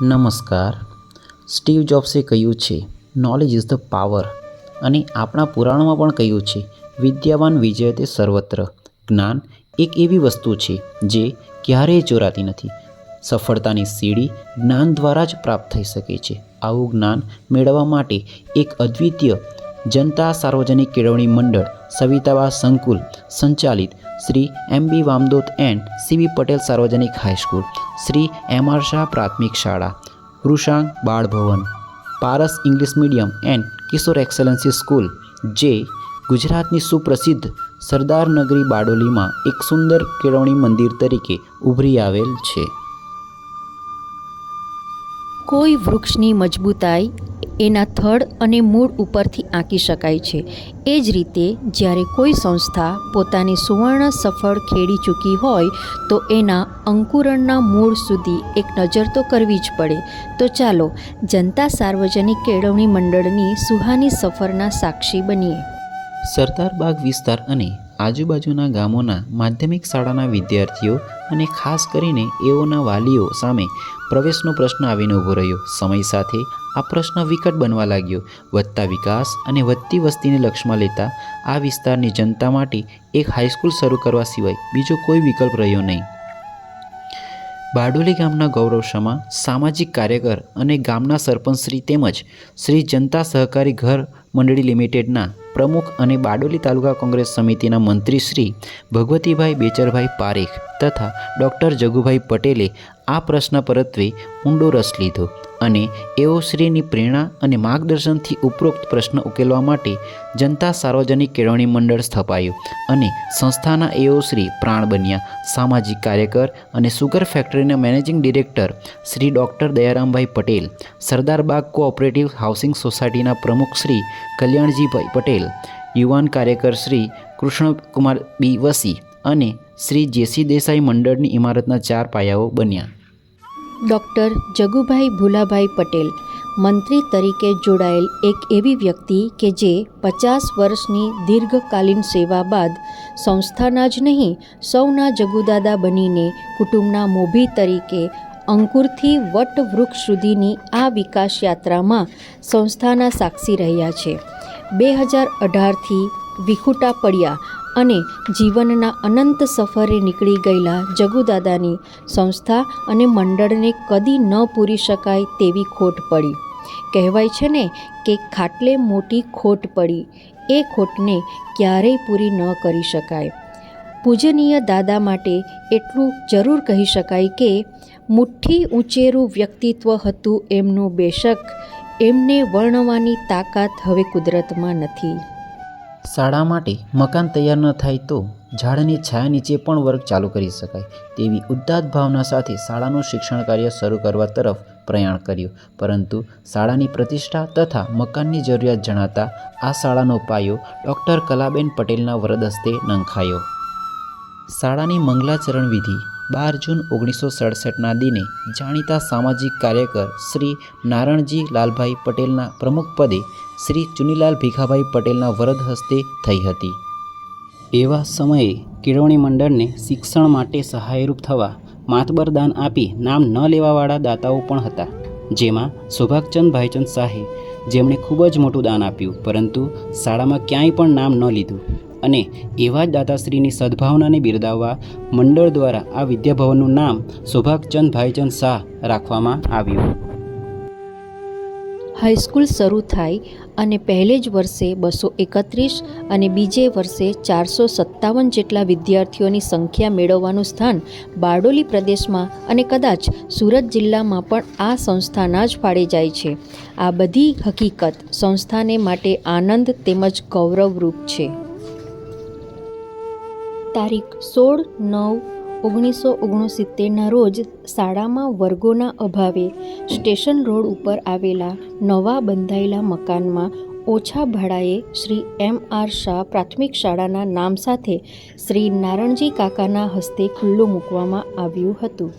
નમસ્કાર. સ્ટીવ જોબ્સે કહ્યું છે નોલેજ ઇઝ ધ પાવર, અને આપણા પુરાણોમાં પણ કહ્યું છે વિદ્યાવાન વિજયતે સર્વત્ર. જ્ઞાન એક એવી વસ્તુ છે જે ક્યારેય ચોરાતી નથી. સફળતાની સીડી જ્ઞાન દ્વારા જ પ્રાપ્ત થઈ શકે છે. આવું જ્ઞાન મેળવવા માટે એક અદ્વિતીય જનતા સાર્વજનિક કેળવણી મંડળ સવિતાબા સંકુલ સંચાલિત Shri M B. Vamdot and C B. Patel સાર્વજનિક હાઈસ્કૂલ, શ્રી એમ.આર. શાહ પ્રાથમિક શાળા, વૃષાંગ બાળભવન, Paras English medium and Kishor excellency school, જે ગુજરાતની સુપ્રસિદ્ધ સરદારનગરી બારડોલીમાં એક સુંદર કેળવણી મંદિર તરીકે ઉભરી આવેલ છે. કોઈ વૃક્ષની મજબૂતાઈ એના થડ અને મૂળ ઉપરથી આંકી શકાય છે. એ જ રીતે જ્યારે કોઈ સંસ્થા પોતાની સુવર્ણ સફળ ખેડી ચૂકી હોય તો એના અંકુરણના મૂળ સુધી એક નજર તો કરવી જ પડે. તો ચાલો જનતા સાર્વજનિક કેળવણી મંડળની સુહાની સફરના સાક્ષી બનીએ. સરદારબાગ વિસ્તાર અને આજુબાજુના ગામોના માધ્યમિક શાળાના વિદ્યાર્થીઓ અને ખાસ કરીને એઓના વાલીઓ સામે પ્રવેશનો પ્રશ્ન આવીને ઊભો રહ્યો. સમય સાથે આ પ્રશ્ન વિકટ બનવા લાગ્યો. વધતા વિકાસ અને વધતી વસ્તીને લક્ષ્યમાં લેતા આ વિસ્તારની જનતા માટે એક હાઈસ્કૂલ શરૂ કરવા સિવાય બીજો કોઈ વિકલ્પ રહ્યો નહીં. બારડોલી ગામના ગૌરવક્ષમા સામાજિક કાર્યકર અને ગામના સરપંચશ્રી તેમજ શ્રી જનતા સહકારી ઘર મંડળી લિમિટેડના પ્રમુખ અને બારડોલી તાલુકા કોંગ્રેસ સમિતિના મંત્રી શ્રી ભગવતીભાઈ બેચરભાઈ પારેખ તથા ડૉક્ટર જગુભાઈ પટેલે આ પ્રશ્ન પરત્વે ઊંડો રસ લીધો અને એઓ શ્રીની પ્રેરણા અને માર્ગદર્શનથી ઉપરોક્ત પ્રશ્ન ઉકેલવા માટે જનતા સાર્વજનિક કેળવણી મંડળ સ્થપાયું અને સંસ્થાના એઓ શ્રી પ્રાણ બન્યા. સામાજિક કાર્યકર અને સુગર ફેક્ટરીના managing director Shri doctor Dayarambhai Patel, Sardarbag cooperative housing સોસાયટીના પ્રમુખ શ્રી કલ્યાણજીભાઈ પટેલ, યુવાન કાર્યકર શ્રી કૃષ્ણકુમાર બી વસી અને શ્રી જેસી દેસાઈ મંડળની ઇમારતના 4 પાયાઓ બન્યા. ડૉક્ટર જગુભાઈ ભુલાભાઈ પટેલ મંત્રી તરીકે જોડાયેલ એક એવી વ્યક્તિ કે જે 50 વર્ષની દીર્ઘકાલીન સેવા બાદ સંસ્થાના જ નહીં સૌના જગુદાદા બનીને કુટુંબના મોભી તરીકે અંકુરથી વટવૃક્ષ સુધીની આ વિકાસ યાત્રામાં સંસ્થાના સાક્ષી રહ્યા છે. 2018થી વિખૂટા પડ્યા અને જીવનના અનંત સફરે નીકળી ગયેલા જગુદાદાની સંસ્થા અને મંડળને કદી ન પૂરી શકાય તેવી ખોટ પડી. કહેવાય છે ને કે ખાટલે મોટી ખોટ પડી, એ ખોટને ક્યારેય પૂરી ન કરી શકાય. પૂજનીય દાદા માટે એટલું જરૂર કહી શકાય કે મુઠ્ઠી ઊંચેરું વ્યક્તિત્વ હતું એમનું. બેશક એમને વર્ણવાની તાકાત હવે કુદરતમાં નથી. શાળા માટે મકાન તૈયાર ન થાય તો ઝાડની છાયા નીચે પણ વર્ગ ચાલુ કરી શકાય તેવી ઉદાત્ત ભાવના સાથે શાળાનું શિક્ષણ કાર્ય શરૂ કરવા તરફ પ્રયાણ કર્યું. પરંતુ શાળાની પ્રતિષ્ઠા તથા મકાનની જરૂરિયાત જણાતા આ શાળાનો પાયો ડૉક્ટર કલાબેન પટેલના વરદ હસ્તે નંખાયો. શાળાની મંગલાચરણ વિધિ 12 જૂન 1967ના દિને જાણીતા સામાજિક કાર્યકર શ્રી નારણજી લાલભાઈ પટેલના પ્રમુખપદે શ્રી ચુનીલાલ ભીખાભાઈ પટેલના વરદ હસ્તે થઈ હતી. એવા સમયે કેળવણી મંડળને શિક્ષણ માટે સહાયરૂપ થવા માતબર દાન આપી નામ ન લેવાવાળા દાતાઓ પણ હતા, જેમાં સૌભાગચંદ ભાઈચંદ શાહે, જેમણે ખૂબ જ મોટું દાન આપ્યું પરંતુ શાળામાં ક્યાંય પણ નામ ન લીધું. અને એવા જ દાતાશ્રીની સદ્ભાવનાને બિરદાવવા મંડળ દ્વારા આ વિદ્યાભવનનું નામ સૌભાગચંદ ભાઈચંદ શાહ રાખવામાં આવ્યું. હાઈસ્કૂલ શરૂ થાય અને પહેલે જ વર્ષે 231 અને બીજે વર્ષે 457 જેટલા વિદ્યાર્થીઓની સંખ્યા મેળવવાનું સ્થાન બારડોલી પ્રદેશમાં અને કદાચ સુરત જિલ્લામાં પણ આ સંસ્થાના જ ફાળે જાય છે. આ બધી હકીકત સંસ્થાને માટે આનંદ તેમજ ગૌરવરૂપ છે. તારીખ 16/9/1969ના રોજ શાળામાં વર્ગોના અભાવે સ્ટેશન રોડ ઉપર આવેલા નવા બંધાયેલા મકાનમાં ઓછા ભાડાએ શ્રી એમ.આર. શાહ પ્રાથમિક શાળાના નામ સાથે શ્રી નારણજી કાકાના હસ્તે ખુલ્લું મૂકવામાં આવ્યું હતું.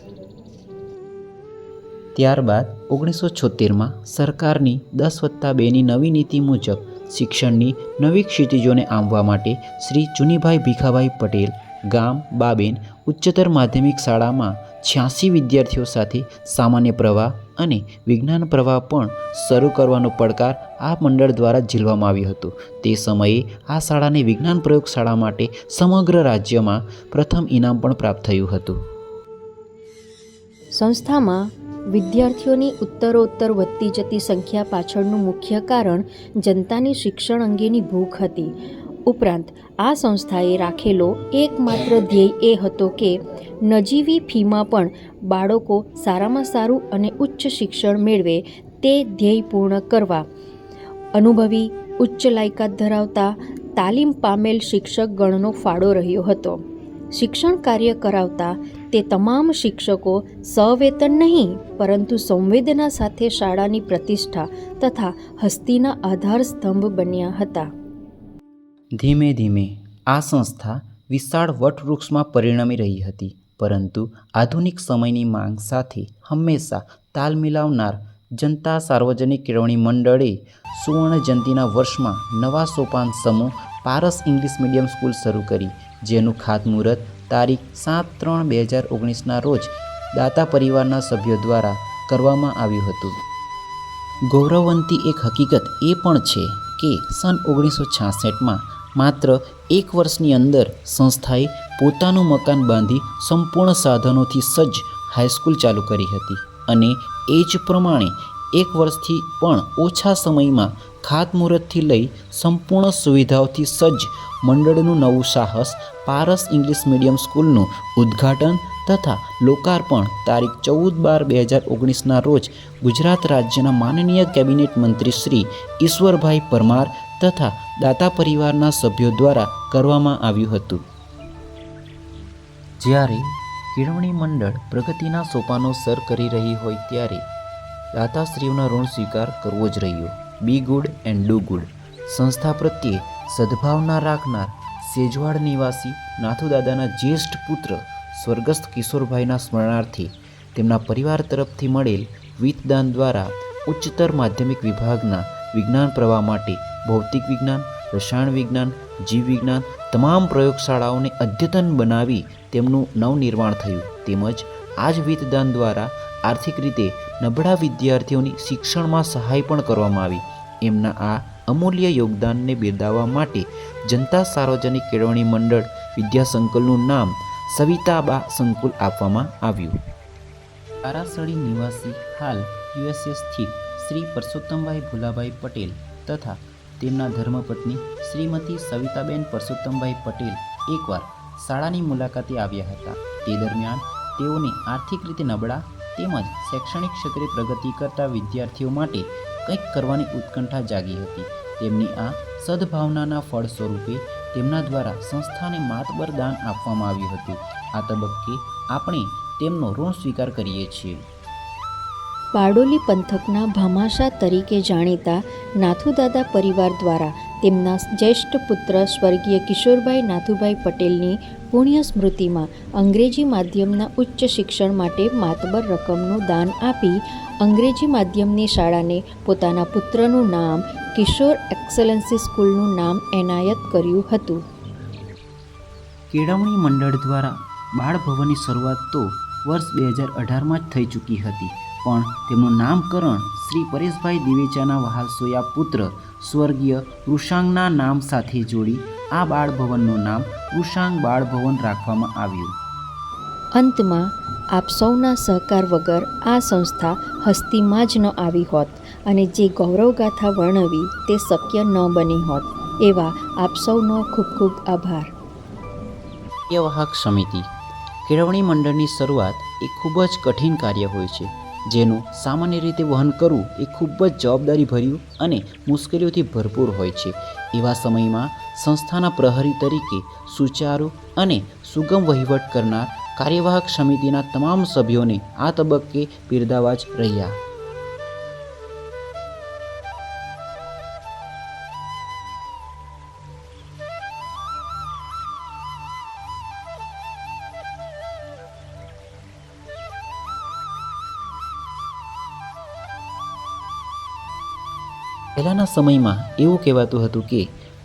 ત્યારબાદ 1976માં સરકારની 10+2ની નવી નીતિ મુજબ શિક્ષણની નવી ક્ષિતિજોને આંબવા માટે શ્રી ચુનીભાઈ ભીખાભાઈ પટેલ ગામ બાબેન ઉચ્ચતર માધ્યમિક શાળામાં 86 વિદ્યાર્થીઓ સાથે સામાન્ય પ્રવાહ અને વિજ્ઞાન પ્રવાહ પણ શરૂ કરવાનો પડકાર આ મંડળ દ્વારા ઝીલવામાં આવ્યો હતો. તે સમયે આ શાળાને વિજ્ઞાન પ્રયોગશાળા માટે સમગ્ર રાજ્યમાં પ્રથમ ઇનામ પણ પ્રાપ્ત થયું હતું. સંસ્થામાં વિદ્યાર્થીઓની ઉત્તરોત્તર વધતી જતી સંખ્યા પાછળનું મુખ્ય કારણ જનતાની શિક્ષણ અંગેની ભૂખ હતી. ઉપરાંત આ સંસ્થાએ રાખેલો એકમાત્ર ધ્યેય એ હતો કે નજીવી ફીમાં પણ બાળકો સારામાં સારું અને ઉચ્ચ શિક્ષણ મેળવે તે ધ્યેય પૂર્ણ કરવા અનુભવી ઉચ્ચ લાયકાત ધરાવતા તાલીમ પામેલ શિક્ષકગણનો ફાળો રહ્યો હતો. શિક્ષણ કાર્ય કરાવતા તે તમામ શિક્ષકો સવેતન નહીં પરંતુ સંવેદના સાથે શાળાની પ્રતિષ્ઠા તથા હસ્તીના આધાર સ્તંભ બન્યા હતા. ધીમે ધીમે આ સંસ્થા વિશાળ વટવૃક્ષમાં પરિણમી રહી હતી, પરંતુ આધુનિક સમયની માંગ સાથે હંમેશા તાલ મિલાવનાર જનતા સાર્વજનિક કેળવણી મંડળે સુવર્ણ જયંતિના વર્ષમાં નવા સોપાન સમૂહ પારસ ઇંગ્લિશ મીડિયમ સ્કૂલ શરૂ કરી, જેનું ખાતમુહૂર્ત તારીખ 7/3/2019ના રોજ દાતા પરિવારના સભ્યો દ્વારા કરવામાં આવ્યું હતું. ગૌરવવંતી એક હકીકત એ પણ છે કે સન 1966માં માત્ર એક વર્ષની અંદર સંસ્થાએ પોતાનું મકાન બાંધી સંપૂર્ણ સાધનોથી સજ્જ હાઈસ્કૂલ ચાલુ કરી હતી અને એ જ પ્રમાણે એક વર્ષથી પણ ઓછા સમયમાં ખાતમુહૂર્તથી લઈ સંપૂર્ણ સુવિધાઓથી સજ્જ મંડળનું નવું સાહસ પારસ ઇંગ્લિશ મીડિયમ સ્કૂલનું ઉદ્ઘાટન તથા લોકાર્પણ તારીખ 14/12/2019ના રોજ ગુજરાત રાજ્યના માનનીય કેબિનેટ મંત્રી શ્રી ઈશ્વરભાઈ પરમાર તથા દાતા પરિવારના સભ્યો દ્વારા કરવામાં આવ્યું હતું. જ્યારે કેળવણી મંડળ પ્રગતિના સોપાનો સર કરી રહી હોય ત્યારે દાતાશ્રીઓનો ઋણ સ્વીકાર કરવો જ રહ્યો. બી ગુડ એન્ડ ડુ ગુડ. સંસ્થા પ્રત્યે સદભાવના રાખનાર સેજવાડ નિવાસી નાથુદાદાના જ્યેષ્ઠ પુત્ર સ્વર્ગસ્થ કિશોરભાઈના સ્મરણાર્થે તેમના પરિવાર તરફથી મળેલ વિત્તદાન દ્વારા ઉચ્ચતર માધ્યમિક વિભાગના વિજ્ઞાન પ્રવાહ માટે ભૌતિક વિજ્ઞાન, રસાયણ વિજ્ઞાન, જીવ વિજ્ઞાન તમામ પ્રયોગશાળાઓને અદ્યતન બનાવી તેમનું નવનિર્માણ થયું. તેમજ આ જ વિત્તદાન દ્વારા આર્થિક રીતે નબળા વિદ્યાર્થીઓની શિક્ષણમાં સહાય પણ કરવામાં આવી. એમના આ અમૂલ્ય યોગદાનને બિરદાવવા માટે જનતા સાર્વજનિક કેળવણી મંડળ વિદ્યાસંકુલનું નામ સવિતાબા સંકુલ આપવામાં આવ્યું. કારાસડી નિવાસી હાલ યુએસએ સ્થિત શ્રી પરસોત્તમભાઈ ભુલાભાઈ પટેલ તથા તેમના ધર્મપત્ની શ્રીમતી સવિતાબેન પરસોત્તમભાઈ પટેલ એકવાર શાળાની મુલાકાતે આવ્યા હતા. તે દરમિયાન તેઓને આર્થિક રીતે નબળા તેમજ શૈક્ષણિક ક્ષેત્રે પ્રગતિ કરતા વિદ્યાર્થીઓ માટે કંઈક કરવાની ઉત્કંઠા જાગી હતી. તેમની આ સદભાવનાના ફળ સ્વરૂપે તેમના દ્વારા સંસ્થાને માતબર દાન આપવામાં આવ્યું હતું. આ તબક્કે આપણે તેમનો ઋણ સ્વીકાર કરીએ છીએ. બારડોલી પંથકના ભામાશા તરીકે જાણીતા નાથુદાદા પરિવાર દ્વારા તેમના જ્યેષ્ઠ પુત્ર સ્વર્ગીય કિશોરભાઈ નાથુભાઈ પટેલની પુણ્ય સ્મૃતિમાં અંગ્રેજી માધ્યમના ઉચ્ચ શિક્ષણ માટે માતબર રકમનું દાન આપી અંગ્રેજી માધ્યમની શાળાને પોતાના પુત્રનું નામ કિશોર એક્સલન્સી સ્કૂલનું નામ એનાયત કર્યું હતું. કેળવણી મંડળ દ્વારા બાળભવનની શરૂઆત તો વર્ષ 2018માં જ થઈ ચૂકી હતી, પણ તેમનું નામકરણ શ્રી પરેશભાઈ દિવેચાના વહાલસોયા પુત્ર સ્વર્ગીય વૃષાંગના નામ સાથે જોડી આ બાળભવનનું નામ વૃષાંગ બાળભવન રાખવામાં આવ્યું. અંતમાં આપ સૌના સહકાર વગર આ સંસ્થા હસ્તીમાં જ ન આવી હોત અને જે ગૌરવગાથા વર્ણવી તે શક્ય ન બની હોત. એવા આપ સૌનો ખૂબ ખૂબ આભાર. કાર્યવાહક સમિતિ. કેળવણી મંડળની શરૂઆત એ ખૂબ જ કઠિન કાર્ય હોય છે, જેનું સામાન્ય રીતે વહન કરવું એ ખૂબ જ જવાબદારીભર્યું અને મુશ્કેલીઓથી ભરપૂર હોય છે. એવા સમયમાં સંસ્થાના પ્રહરી તરીકે સુચારુ અને સુગમ વહીવટ કરનાર કાર્યવાહક સમિતિના તમામ સભ્યોને આ તબક્કે બિરદાવવા જ રહ્યા. પહેલાંના સમયમાં એવું કહેવાતું હતું કે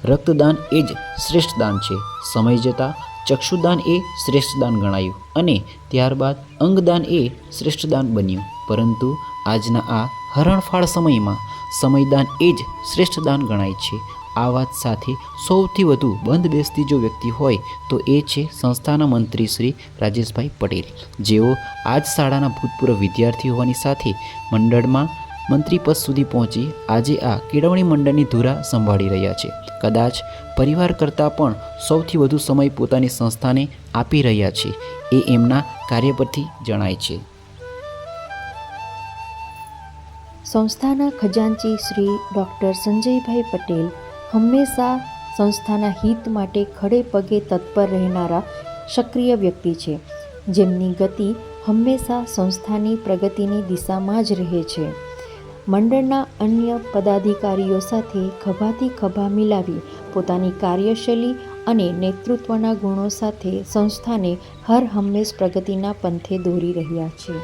રક્તદાન એ જ શ્રેષ્ઠ દાન છે. સમય જતાં ચક્ષુદાન એ શ્રેષ્ઠ દાન ગણાયું અને ત્યારબાદ અંગદાન એ શ્રેષ્ઠ દાન બન્યું. પરંતુ આજના આ હરણફાળ સમયમાં સમયદાન એ જ શ્રેષ્ઠ દાન ગણાય છે. આ વાત સાથે સૌથી વધુ બંધ બેસતી જો વ્યક્તિ હોય તો એ છે સંસ્થાના મંત્રી શ્રી રાજેશભાઈ પટેલ, જેઓ આજ શાળાના ભૂતપૂર્વ વિદ્યાર્થી હોવાની સાથે મંડળમાં મંત્રી પદ સુધી પહોંચી આજે આ કેળવણી મંડળની ધુરા સંભાળી રહ્યા છે. કદાચ પરિવાર કરતાં પણ સૌથી વધુ સમય પોતાની સંસ્થાને આપી રહ્યા છે એ એમના કાર્ય પરથી જણાય છે. સંસ્થાના ખજાનચી શ્રી ડૉક્ટર સંજયભાઈ પટેલ હંમેશા સંસ્થાના હિત માટે ખડે પગે તત્પર રહેનારા સક્રિય વ્યક્તિ છે, જેમની ગતિ હંમેશા સંસ્થાની પ્રગતિની દિશામાં જ રહે છે. મંડળના અન્ય પદાધિકારીઓ સાથે ખભાથી ખભા મિલાવી પોતાની કાર્યશૈલી અને નેતૃત્વના ગુણો સાથે સંસ્થાને હર હંમેશ પ્રગતિના પંથે દોરી રહ્યા છે.